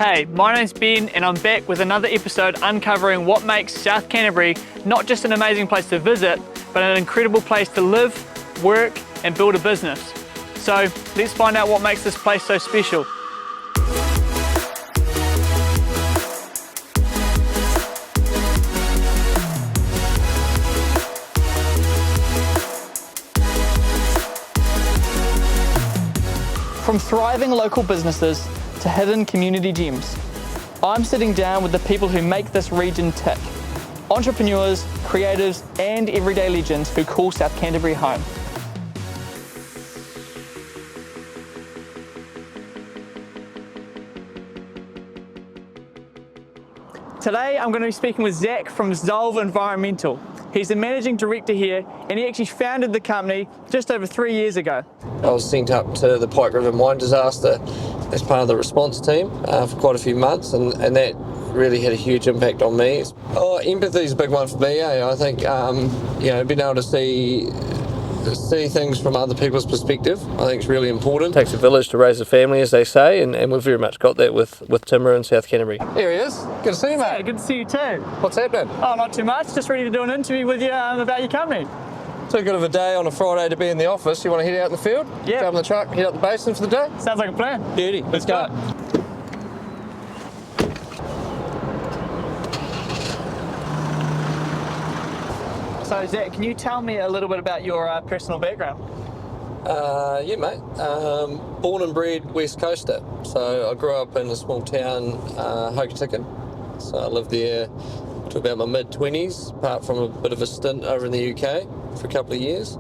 Hey, my name's Ben and I'm back with another episode uncovering what makes South Canterbury not just an amazing place to visit, but an incredible place to live, work and build a business. So let's find out what makes this place so special. From thriving local businesses to hidden community gems, I'm sitting down with the people who make this region tick. Entrepreneurs, creatives, and everyday legends who call South Canterbury home. Today I'm going to be speaking with Zac from Zolve Environmental. He's the managing director here and he actually founded the company just over 3 years ago. I was sent up to the Pike River mine disaster as part of the response team for quite a few months, and that really had a huge impact on me. Empathy is a big one for me. I think being able to see things from other people's perspective, I think is really important. It takes a village to raise a family, as they say, and we've very much got that with Timber in South Canterbury. There he is. Good to see you, mate. Yeah, good to see you too. What's happening? Oh, not too much. Just ready to do an interview with you about your company. Too good of a day on a Friday to be in the office. You want to head out in the field? Yeah. Jump in the truck, head up the basin for the day? Sounds like a plan. Beauty. Let's go. So Zac, can you tell me a little bit about your personal background? Yeah, mate. Born and bred West Coaster. So I grew up in a small town, Hokitika. So I lived there to about my mid-20s, apart from a bit of a stint over in the UK for a couple of years.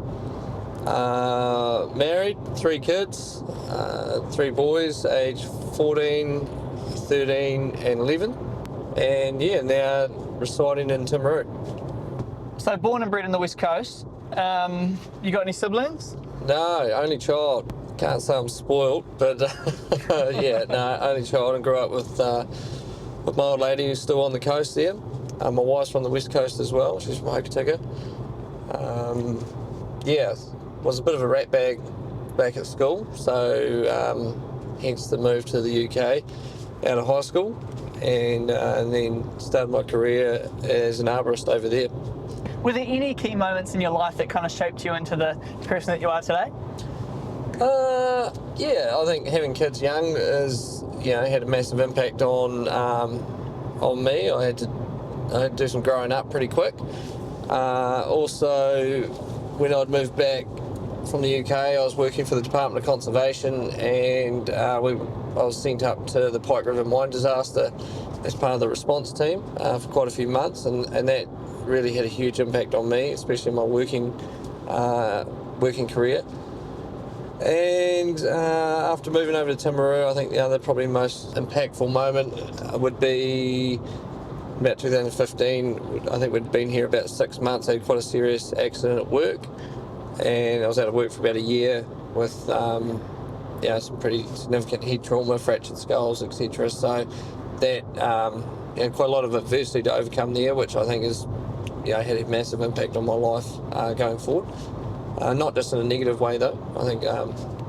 Married, 3 kids, 3 boys, aged 14, 13 and 11. And yeah, now residing in Timaru. So born and bred in the West Coast. You got any siblings? No, only child. Can't say I'm spoiled, but yeah, no, only child, and grew up with my old lady who's still on the coast there. My wife's from the West Coast as well. She's from Hokitika. Yeah, was a bit of a rat bag back at school, so hence the move to the UK out of high school, and then started my career as an arborist over there. Were there any key moments in your life that kind of shaped you into the person that you are today? Yeah, I think having kids young had a massive impact on me. I had to do some growing up pretty quick. Also, when I'd moved back from the UK, I was working for the Department of Conservation, and I was sent up to the Pike River mine disaster as part of the response team for quite a few months, and that really had a huge impact on me, especially in my working career. And after moving over to Timaru, I think the other probably most impactful moment would be about 2015. I think we'd been here about 6 months. I had quite a serious accident at work, and I was out of work for about a year with some pretty significant head trauma, fractured skulls, etc. So that quite a lot of adversity to overcome there, which I think is had a massive impact on my life going forward. Not just in a negative way though. I think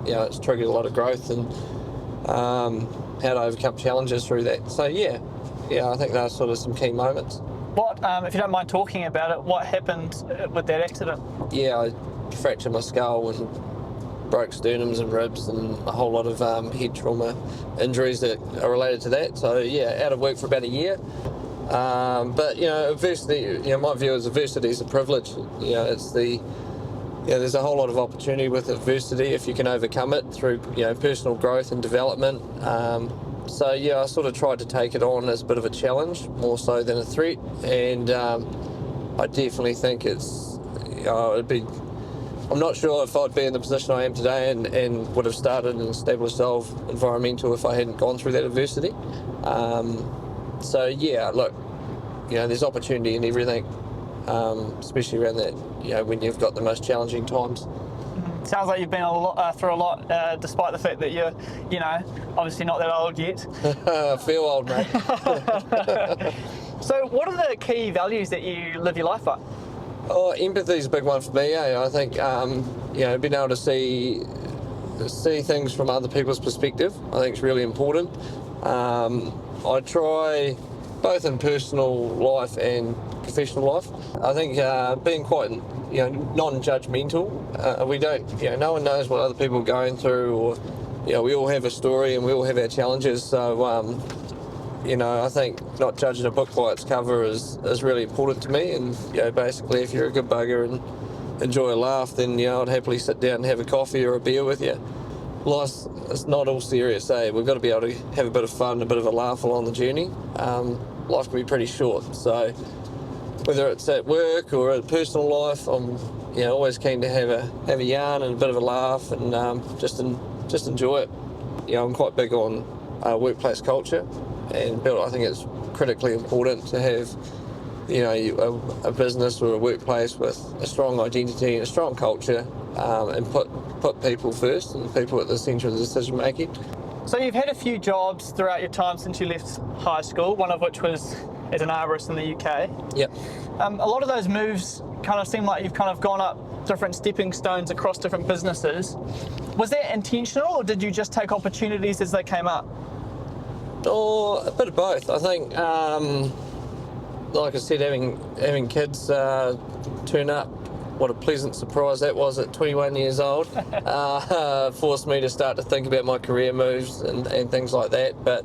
it's triggered a lot of growth and how to overcome challenges through that. So yeah, I think those are sort of some key moments. What, if you don't mind talking about it, what happened with that accident? Yeah, I fractured my skull and broke sternums and ribs and a whole lot of head trauma injuries that are related to that. So yeah, out of work for about a year. But adversity, my view is adversity is a privilege. There's a whole lot of opportunity with adversity if you can overcome it through personal growth and development. So I sort of tried to take it on as a bit of a challenge more so than a threat, and I definitely think I'm not sure if I'd be in the position I am today and would have started and established Zolve Environmental if I hadn't gone through that adversity. So yeah, look, there's opportunity in everything, especially around that, when you've got the most challenging times. Sounds like you've been through a lot, despite the fact that you're, obviously not that old yet. I feel old, mate. So what are the key values that you live your life by? Empathy is a big one for me. I think, being able to see things from other people's perspective, I think is really important. I try both in personal life and professional life. I think being quite, non-judgmental. We don't, no one knows what other people are going through, or, we all have a story and we all have our challenges. So, I think not judging a book by its cover is really important to me. And, basically, if you're a good bugger and enjoy a laugh, then, I'd happily sit down and have a coffee or a beer with you. Life's it's not all serious, eh? We've got to be able to have a bit of fun, a bit of a laugh along the journey. Life can be pretty short, so whether it's at work or at personal life, I'm always keen to have a yarn and a bit of a laugh and just enjoy it. I'm quite big on workplace culture, and I think it's critically important to have a business or a workplace with a strong identity and a strong culture, and put people first and people at the centre of the decision making. So you've had a few jobs throughout your time since you left high school, one of which was as an arborist in the UK. Yep. A lot of those moves kind of seem like you've kind of gone up different stepping stones across different businesses. Was that intentional, or did you just take opportunities as they came up? Oh, a bit of both. I think, like I said, having kids turn up, what a pleasant surprise that was at 21 years old. Forced me to start to think about my career moves and things like that. But,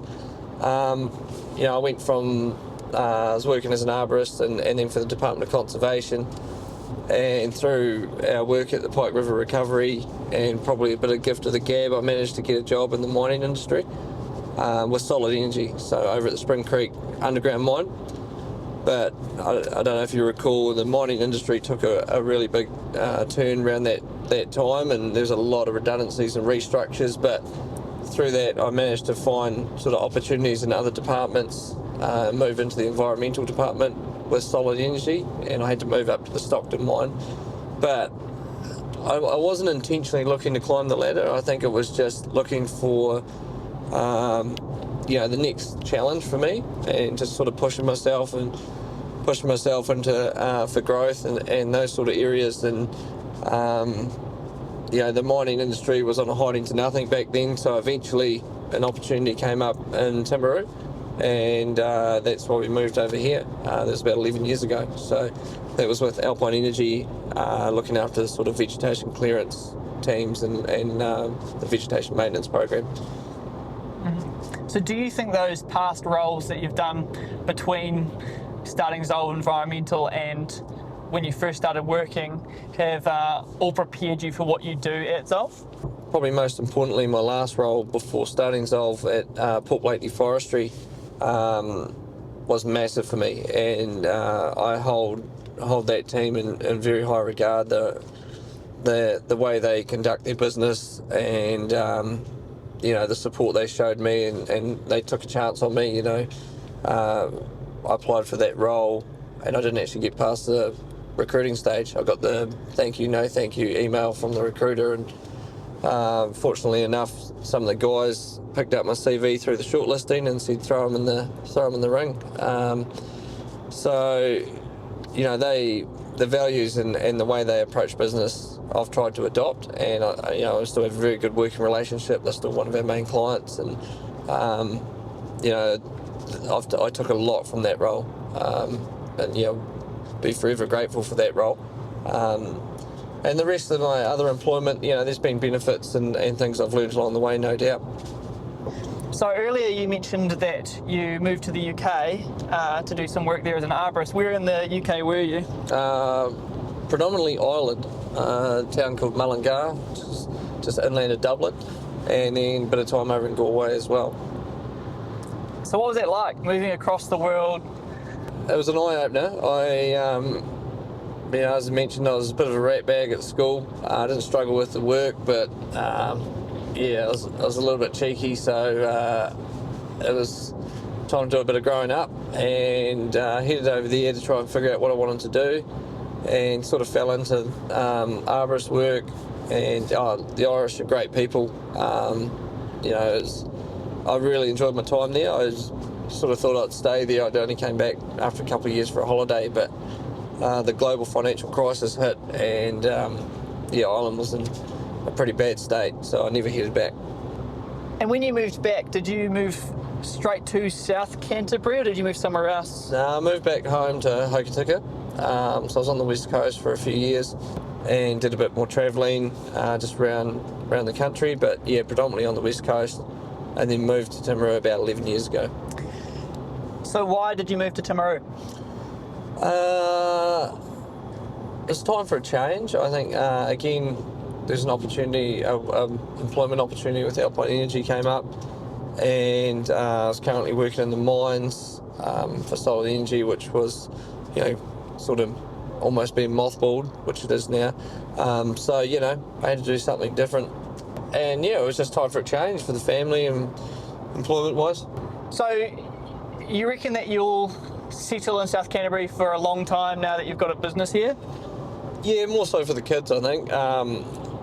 I went from, I was working as an arborist and then for the Department of Conservation, and through our work at the Pike River Recovery and probably a bit of gift of the gab, I managed to get a job in the mining industry with Solid Energy, so over at the Spring Creek underground mine. But I don't know if you recall, the mining industry took a really big turn around that time, and there's a lot of redundancies and restructures. But through that, I managed to find sort of opportunities in other departments, move into the environmental department with Solid Energy, and I had to move up to the Stockton mine. But I wasn't intentionally looking to climb the ladder. I think it was just looking for the next challenge for me, and just sort of pushing myself into for growth and those sort of areas. And the mining industry was on a hiding to nothing back then, so eventually an opportunity came up in Timaru, and that's why we moved over here. That was about 11 years ago. So that was with Alpine Energy, looking after the sort of vegetation clearance teams and the vegetation maintenance program. Mm-hmm. So do you think those past roles that you've done between starting Zolve Environmental and when you first started working have all prepared you for what you do at Zolve? Probably most importantly, my last role before starting Zolve at Port Blakeney Forestry was massive for me, and I hold that team in very high regard. The way they conduct their business, and the support they showed me, and they took a chance on me. I applied for that role, and I didn't actually get past the recruiting stage. I got the thank you, no thank you email from the recruiter, and fortunately enough, some of the guys picked up my CV through the shortlisting and said throw them in the ring. So the values and the way they approach business, I've tried to adopt, and I still have a very good working relationship. They're still one of our main clients, and I took a lot from that role, and be forever grateful for that role. And the rest of my other employment, there's been benefits and things I've learned along the way, no doubt. So earlier you mentioned that you moved to the UK to do some work there as an arborist. Where in the UK were you? Predominantly Ireland, a town called Mullingar, just inland of Dublin, and then a bit of time over in Galway as well. So what was that like, moving across the world? It was an eye-opener. As I mentioned, I was a bit of a rat bag at school. I didn't struggle with the work, but I was a little bit cheeky, so it was time to do a bit of growing up, and headed over there to try and figure out what I wanted to do, and sort of fell into arborist work. And the Irish are great people. I really enjoyed my time there. I sort of thought I'd stay there. I only came back after a couple of years for a holiday, but the global financial crisis hit, and Ireland was in a pretty bad state, so I never headed back. And when you moved back, did you move straight to South Canterbury, or did you move somewhere else? I moved back home to Hokitika. So I was on the west coast for a few years and did a bit more travelling just around the country, but yeah, predominantly on the west coast, and then moved to Timaru about 11 years ago. So why did you move to Timaru? It's time for a change. I think, again, there's an opportunity, employment opportunity with Alpine Energy came up, and I was currently working in the mines for solar energy, which was, sort of almost being mothballed, which it is now. So, I had to do something different. And yeah, it was just time for a change for the family and employment-wise. So you reckon that you'll settle in South Canterbury for a long time now that you've got a business here? Yeah, more so for the kids, I think.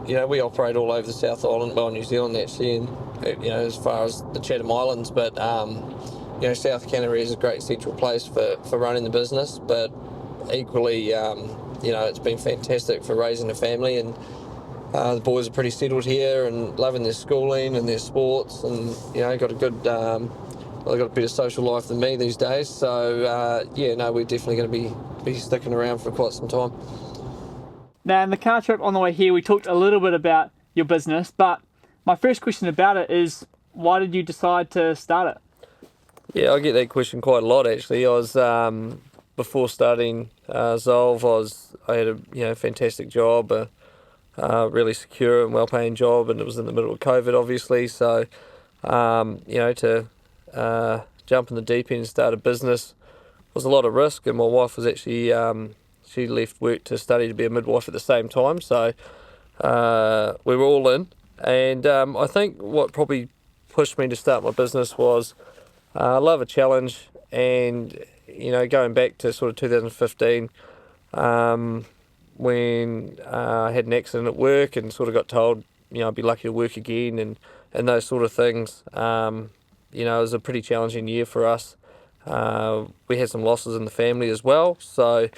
We operate all over the South Island, well, New Zealand actually, and as far as the Chatham Islands, but South Canterbury is a great central place for running the business, but equally, it's been fantastic for raising a family, and the boys are pretty settled here and loving their schooling and their sports, and got a good, they've got a better social life than me these days. So we're definitely going to be sticking around for quite some time. Now, in the car trip on the way here, we talked a little bit about your business, but my first question about it is, why did you decide to start it? Yeah, I get that question quite a lot actually. I was before starting Zolve, I had a fantastic job, a really secure and well-paying job, and it was in the middle of COVID, obviously. So, to jump in the deep end and start a business was a lot of risk, and my wife was actually she left work to study to be a midwife at the same time. So we were all in, and I think what probably pushed me to start my business was I love a challenge, and going back to sort of 2015 when I had an accident at work and sort of got told I'd be lucky to work again, and those sort of things. It was a pretty challenging year for us. We had some losses in the family as well, so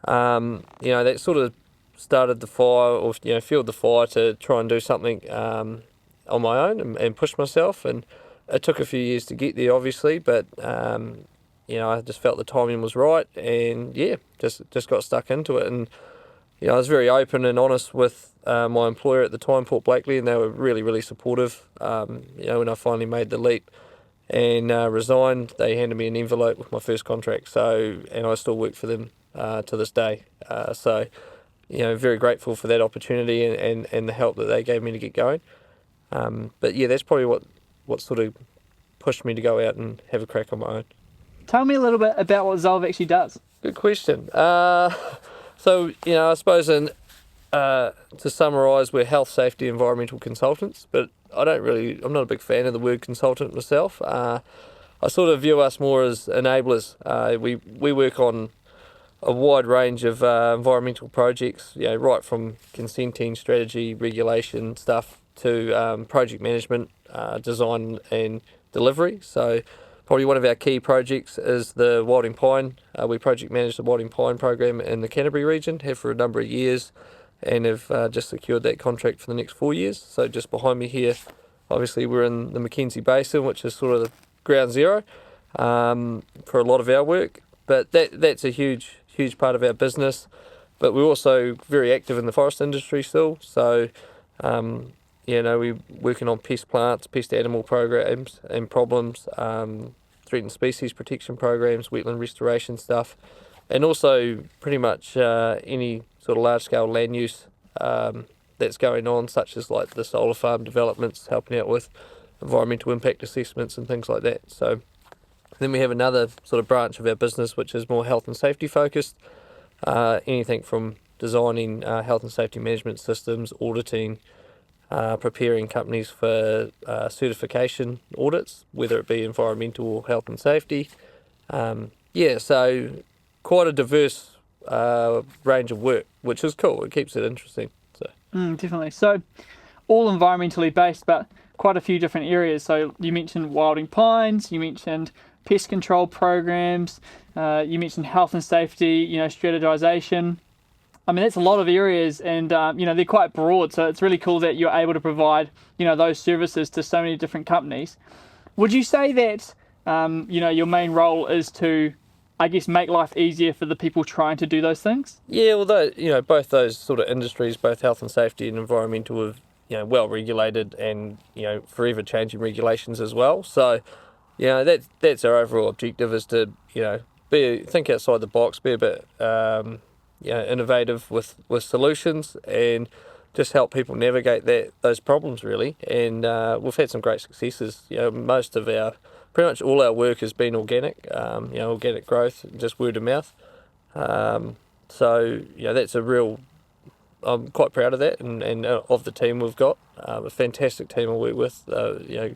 that sort of started the fire, or fueled the fire to try and do something on my own and push myself. And it took a few years to get there, obviously, but I just felt the timing was right, and just got stuck into it. And I was very open and honest with my employer at the time, Port Blakely, and they were really, really supportive. When I finally made the leap and resigned, they handed me an envelope with my first contract. And I still work for them to this day. Very grateful for that opportunity and the help that they gave me to get going. That's probably what sort of pushed me to go out and have a crack on my own. Tell me a little bit about what Zolve actually does. Good question. I suppose to summarise, we're health, safety, environmental consultants, but I'm not a big fan of the word consultant myself. I sort of view us more as enablers. We work on a wide range of environmental projects, right from consenting, strategy, regulation stuff to project management, design and delivery. So probably one of our key projects is the Wilding Pine. We project manage the Wilding Pine program in the Canterbury region, have for a number of years, and have just secured that contract for the next 4 years. So just behind me here, obviously we're in the Mackenzie Basin, which is sort of the ground zero for a lot of our work. But that's a huge part of our business. But we're also very active in the forest industry still. So, we're working on pest plants, pest animal programs and problems, threatened species protection programs, wetland restoration stuff, and also pretty much any sort of large-scale land use that's going on, such as like the solar farm developments, helping out with environmental impact assessments and things like that. So then we have another sort of branch of our business which is more health and safety focused, anything from designing health and safety management systems, auditing, preparing companies for certification audits, whether it be environmental or health and safety. So quite a diverse range of work, which is cool. It keeps it interesting. So. Definitely. So all environmentally based, but quite a few different areas. So you mentioned Wilding Pines, you mentioned pest control programs, you mentioned health and safety, strategization. I mean, that's a lot of areas, and they're quite broad, so it's really cool that you're able to provide those services to so many different companies. Would you say that, your main role is to, I guess, make life easier for the people trying to do those things? Yeah, although, both those sort of industries, both health and safety and environmental, have, well regulated and, forever changing regulations as well. So, that's our overall objective, is to, think outside the box, be a bit, innovative with solutions, and just help people navigate those problems really. And we've had some great successes. Pretty much all our work has been organic, organic growth, just word of mouth. So that's I'm quite proud of that, and of the team we've got. A fantastic team I work with, a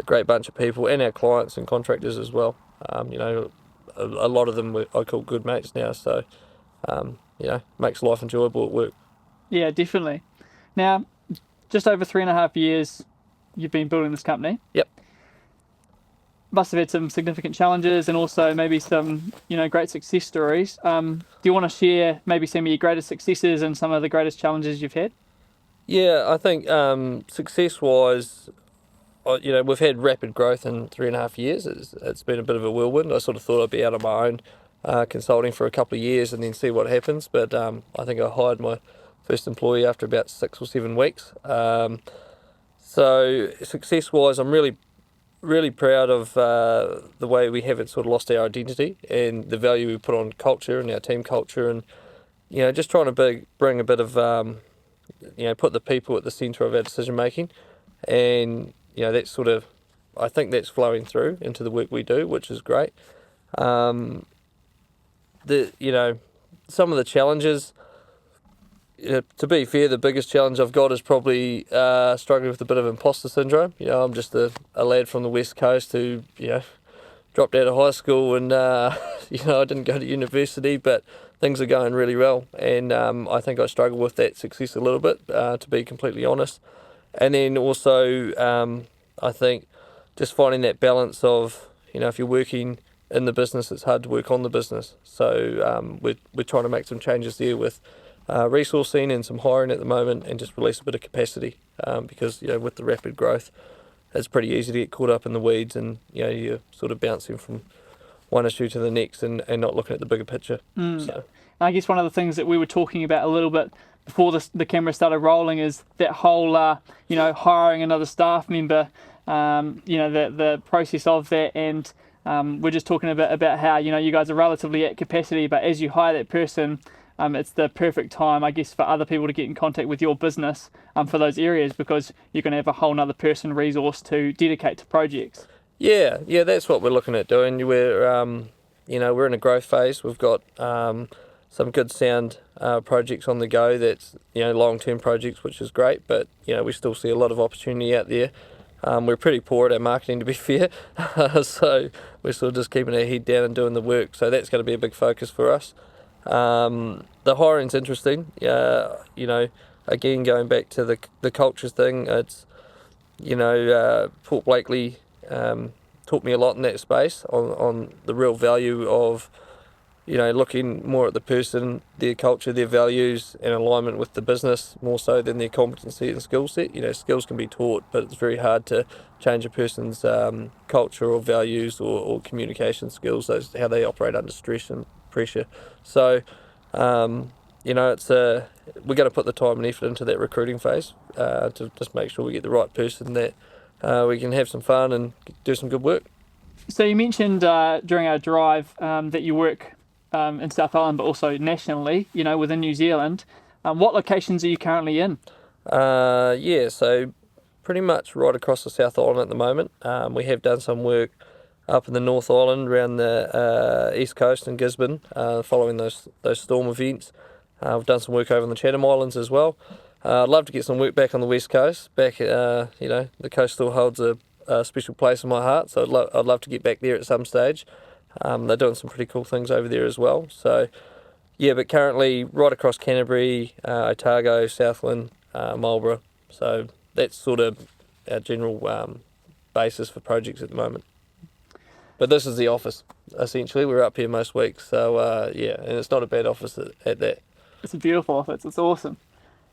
great bunch of people, and our clients and contractors as well. A lot of them I call good mates now, so makes life enjoyable at work. Yeah, definitely. Now, just over 3.5 years you've been building this company. Yep. Must have had some significant challenges and also maybe some, great success stories. Do you want to share maybe some of your greatest successes and some of the greatest challenges you've had? Yeah, I think success-wise, we've had rapid growth in 3.5 years. It's been a bit of a whirlwind. I sort of thought I'd be out on my own consulting for a couple of years and then see what happens. But I think I hired my first employee after about 6 or 7 weeks. So success-wise, I'm really proud of the way we haven't sort of lost our identity and the value we put on culture and our team culture, and just trying to bring a bit of put the people at the centre of our decision making, and that's sort of, I think that's flowing through into the work we do, which is great. Some of the challenges, to be fair, the biggest challenge I've got is probably struggling with a bit of imposter syndrome. I'm just a lad from the West Coast who, dropped out of high school and, I didn't go to university, but things are going really well. And I think I struggle with that success a little bit, to be completely honest. And then also, I think just finding that balance of, if you're working in the business, it's hard to work on the business. So we're trying to make some changes there with resourcing and some hiring at the moment, and just release a bit of capacity, because with the rapid growth, it's pretty easy to get caught up in the weeds, and you're sort of bouncing from one issue to the next and not looking at the bigger picture. So I guess one of the things that we were talking about a little bit before the camera started rolling is that whole hiring another staff member, the process of that, and we're just talking a bit about how you guys are relatively at capacity, but as you hire that person, it's the perfect time, I guess, for other people to get in contact with your business for those areas, because you're going to have a whole nother person resource to dedicate to projects. Yeah, that's what we're looking at doing. We're we're in a growth phase. We've got some good sound projects on the go. That's long-term projects, which is great. But we still see a lot of opportunity out there. We're pretty poor at our marketing, to be fair, so we're sort of just keeping our head down and doing the work. So that's going to be a big focus for us. The hiring's interesting. Again, going back to the culture thing, it's Port Blakely taught me a lot in that space on the real value of looking more at the person, their culture, their values, and alignment with the business, more so than their competency and skill set. Skills can be taught, but it's very hard to change a person's culture or values or communication skills, how they operate under stress and pressure. So it's we're going to put the time and effort into that recruiting phase to just make sure we get the right person that we can have some fun and do some good work. So you mentioned during our drive that you work in South Island, but also nationally, within New Zealand. What locations are you currently in? So pretty much right across the South Island at the moment. We have done some work up in the North Island, around the East Coast and Gisborne, following those storm events. We've done some work over on the Chatham Islands as well. I'd love to get some work back on the West Coast. The coast still holds a special place in my heart, so I'd love to get back there at some stage. They're doing some pretty cool things over there as well. So, but currently right across Canterbury, Otago, Southland, Marlborough. So that's sort of our general basis for projects at the moment. But this is the office, essentially. We're up here most weeks, so and it's not a bad office at that. It's a beautiful office. It's awesome.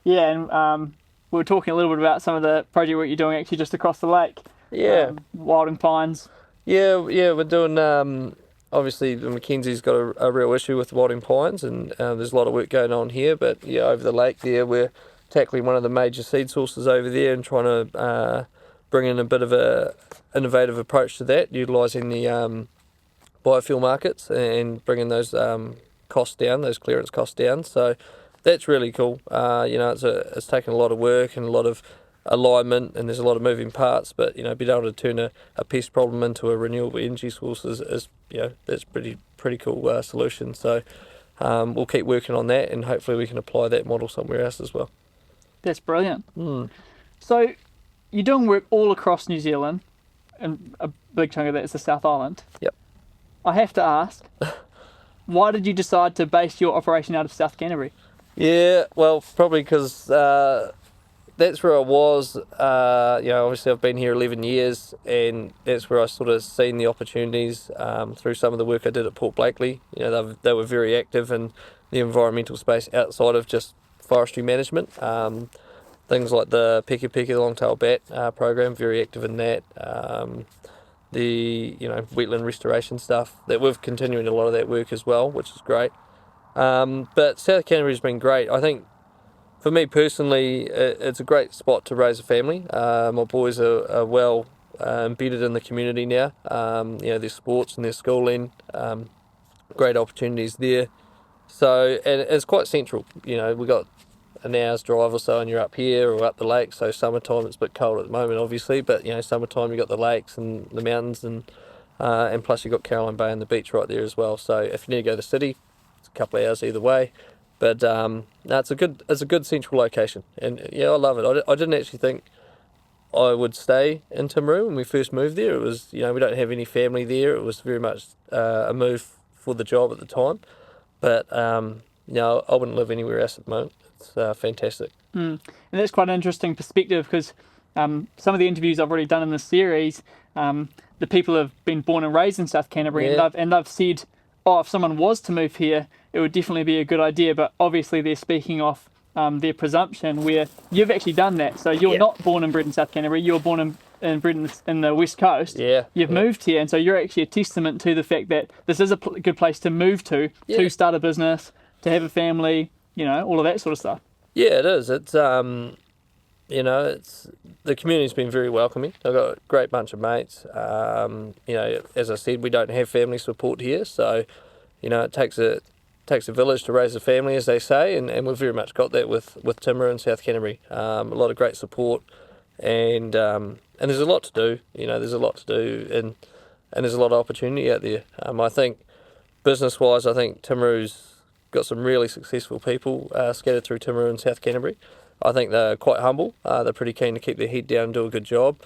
Yeah, and we were talking a little bit about some of the project work you're doing actually just across the lake. Yeah. Wilding Pines. Yeah, we're doing. Obviously, the Mackenzie's got a real issue with Wilding Pines, and there's a lot of work going on here. But yeah, over the lake there, we're tackling one of the major seed sources over there and trying to bring in a bit of a innovative approach to that, utilising the biofuel markets and bringing those costs down, those clearance costs down. So that's really cool. It's taken a lot of work and a lot of alignment, and there's a lot of moving parts, but being able to turn a pest problem into a renewable energy source is that's pretty cool solution. So we'll keep working on that, and hopefully we can apply that model somewhere else as well. That's brilliant. So you're doing work all across New Zealand, and a big chunk of that is the South Island. Yep. I have to ask, why did you decide to base your operation out of South Canterbury? Yeah, well, probably because that's where I was. Obviously I've been here 11 years, and that's where I sort of seen the opportunities through some of the work I did at Port Blakely. They were very active in the environmental space outside of just forestry management. Things like the Peki Peki, the long-tailed bat program, very active in that. The wetland restoration stuff, that we've continuing a lot of that work as well, which is great. But South Canterbury's been great. I think for me personally, it's a great spot to raise a family. My boys are well embedded in the community now. Their sports and their schooling, great opportunities there. So, and it's quite central. We've got an hour's drive or so and you're up here or up the lake. So summertime, it's a bit cold at the moment obviously, but summertime you've got the lakes and the mountains, and plus you've got Caroline Bay and the beach right there as well. So if you need to go to the city, it's a couple of hours either way. But no, it's a good central location, and I love it. I didn't actually think I would stay in Timaru when we first moved there. It was we don't have any family there. It was very much a move for the job at the time, but I wouldn't live anywhere else at the moment. It's fantastic. And that's quite an interesting perspective, because some of the interviews I've already done in this series, the people have been born and raised in South Canterbury, and they've said, if someone was to move here, it would definitely be a good idea. But obviously they're speaking off their presumption, where you've actually done that. So you're not born and bred in South Canterbury, you're born and bred in the West Coast. You've moved here, and so you're actually a testament to the fact that this is a good place to move to start a business, to have a family, all of that sort of stuff. Yeah, it is. It's it's the community's been very welcoming. I've got a great bunch of mates. As I said, we don't have family support here, so it takes a village to raise a family, as they say, and we've very much got that with Timaru and South Canterbury. A lot of great support, and there's a lot to do. There's a lot to do, and there's a lot of opportunity out there. I think business-wise, I think Timaru's got some really successful people scattered through Timaru and South Canterbury. I think they're quite humble. They're pretty keen to keep their head down and do a good job.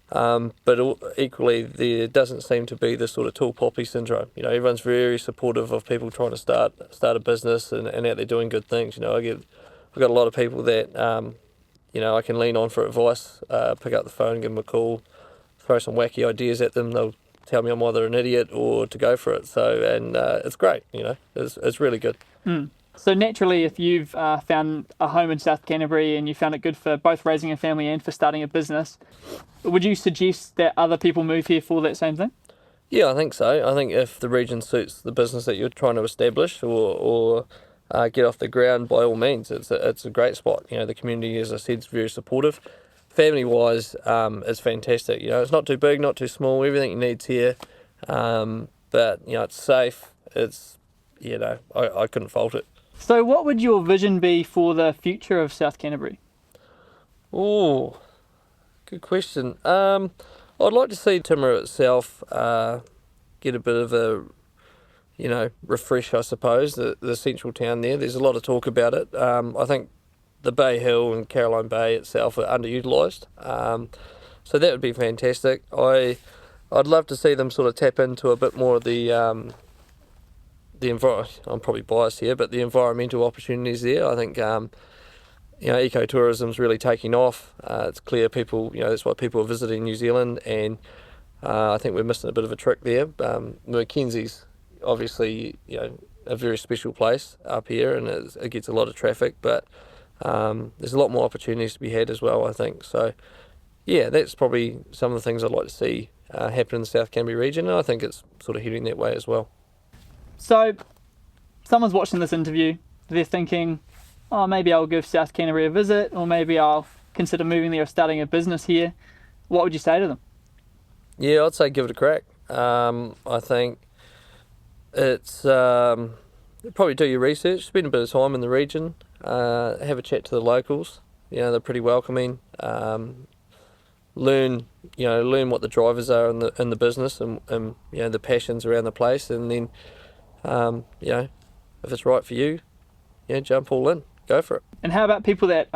But equally, there doesn't seem to be this sort of tall poppy syndrome. Everyone's very supportive of people trying to start a business and out there doing good things. I've got a lot of people that I can lean on for advice, pick up the phone, give them a call, throw some wacky ideas at them. They'll tell me I'm either an idiot or to go for it. So, and it's great. It's really good. So naturally, if you've found a home in South Canterbury and you found it good for both raising a family and for starting a business, would you suggest that other people move here for that same thing? Yeah, I think so. I think if the region suits the business that you're trying to establish or get off the ground, by all means, it's a great spot. The community, as I said, is very supportive. Family-wise, it's fantastic. It's not too big, not too small. Everything you need's here, but it's safe. It's I couldn't fault it. So what would your vision be for the future of South Canterbury? Oh, good question. I'd like to see Timaru itself get a bit of a, refresh, I suppose, the central town there. There's a lot of talk about it. I think the Bay Hill and Caroline Bay itself are underutilised. So that would be fantastic. I'd love to see them sort of tap into a bit more of the I'm probably biased here, but the environmental opportunities there. I think ecotourism's really taking off. It's clear people, that's why people are visiting New Zealand, and I think we're missing a bit of a trick there. Mackenzie's obviously a very special place up here, and it gets a lot of traffic, but there's a lot more opportunities to be had as well, I think. So yeah, that's probably some of the things I'd like to see happen in the South Canterbury region, and I think it's sort of heading that way as well. So, someone's watching this interview, they're thinking, oh, maybe I'll give South Canterbury a visit, or maybe I'll consider moving there or starting a business here. What would you say to them? Yeah, I'd say give it a crack. I think it's probably do your research, spend a bit of time in the region, have a chat to the locals. You know, they're pretty welcoming. Learn what the drivers are in the business, and you know, the passions around the place, and then you know, if it's right for you, yeah, jump all in, go for it. And how about people that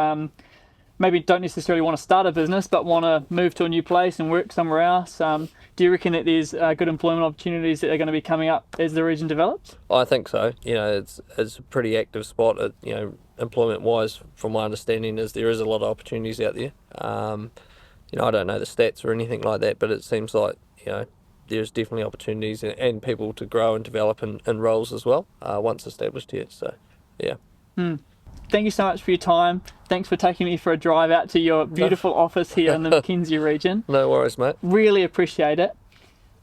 maybe don't necessarily want to start a business but want to move to a new place and work somewhere else? Do you reckon that there's good employment opportunities that are going to be coming up as the region develops? I think so. You know, it's a pretty active spot. You know, employment-wise, from my understanding, there is a lot of opportunities out there. You know, I don't know the stats or anything like that, but it seems like, you know, there's definitely opportunities and people to grow and develop in roles as well once established here. So, yeah. Thank you so much for your time. Thanks for taking me for a drive out to your beautiful office here in the Mackenzie region. No worries, mate. Really appreciate it.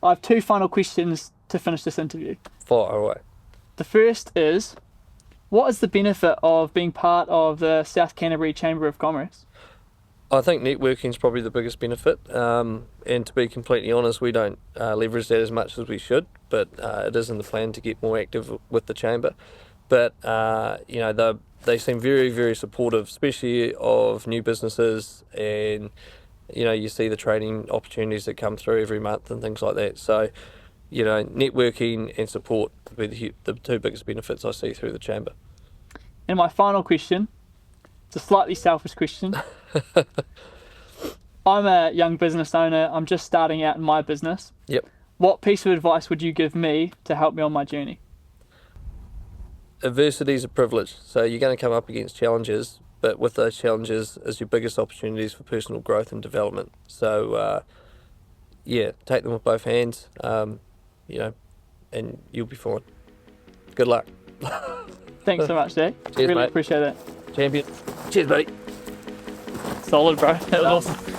I have 2 final questions to finish this interview. Fire away. The first is, what is the benefit of being part of the South Canterbury Chamber of Commerce? I think networking is probably the biggest benefit, and to be completely honest, we don't leverage that as much as we should, but it is in the plan to get more active with the chamber. But you know, they seem very, very supportive, especially of new businesses, and you know, you see the training opportunities that come through every month and things like that. So, you know, networking and support would be the 2 biggest benefits I see through the chamber. And my final question, it's a slightly selfish question. I'm a young business owner. I'm just starting out in my business. Yep. What piece of advice would you give me to help me on my journey? Adversity is a privilege, so you're going to come up against challenges, but with those challenges is your biggest opportunities for personal growth and development. So, yeah, take them with both hands, you know, and you'll be fine. Good luck. Thanks so much, Zac. Cheers, really mate. appreciate it. Champion. Cheers, buddy. Solid, bro. That was awesome.